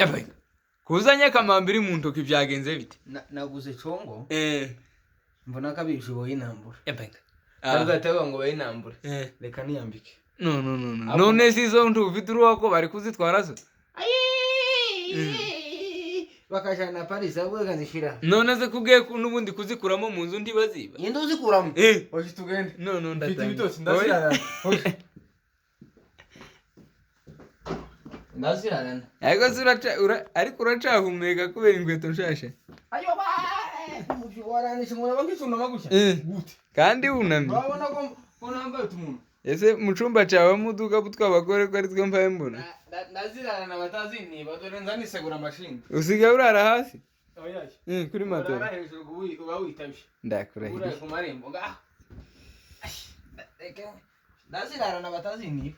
Ewe kuzanye akamambiri mu ntoki byagenze bite? Naguze congo mbona mbona kabishoboye inambura. Ntabwo ngo bayinambure. Reka niyambike. No. None sizo ntu ufite uruwako bari kuzitwara zo. Bakajana Paris ahubwo kanzishira. None se kugiye n'ubundi kuzikuramo mu nzu ndibaziba. Yende uzikuramo. Oje tugende. No Mfite ndatanga. ibitotsi ndazirana. Ndazirana. Ariko ariko uracahumeka kubera inkweto nshasha. Ayo ba! Waranisha umuntu bakisuna magusha. Gute? Kandi unamye. Urabona ko unambaye umuntu. Ese mu cumba cyawe muduka butwabagore ko ari twe mbaye mbona. Ndazirana na bataziniba dore nzanisegura mashini. Usigaye urara hasi? Oyaje. Kuri matora. Urara hejuru uba witabye. Ndakurahiye. Ura ku marembo ga. Reka ndazirana na bataziniba.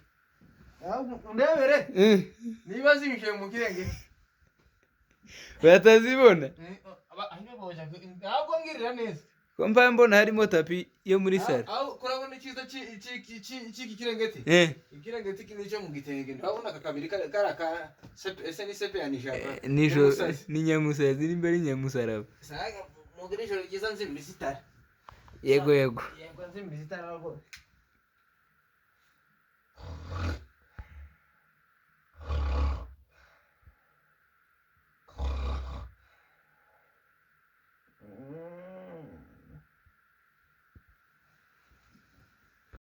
Ndebere. Niba zimshe mu kirenge. Batazibona? Ntabwo ngirira neza. Ko mbaye mbona harimo tapi yo muri sale. Kurabona ikiza cy'iki kirengeti? Ikirengeti kinico mu gitenge. Urabona kakabiri karaka ese ni sepe yanishaka. Nijo ni nyamusazi ziri imbere nyamusaraba. Saga mu girisho giza nzimbisitara. Yego. Yego nzimbisitara rwose.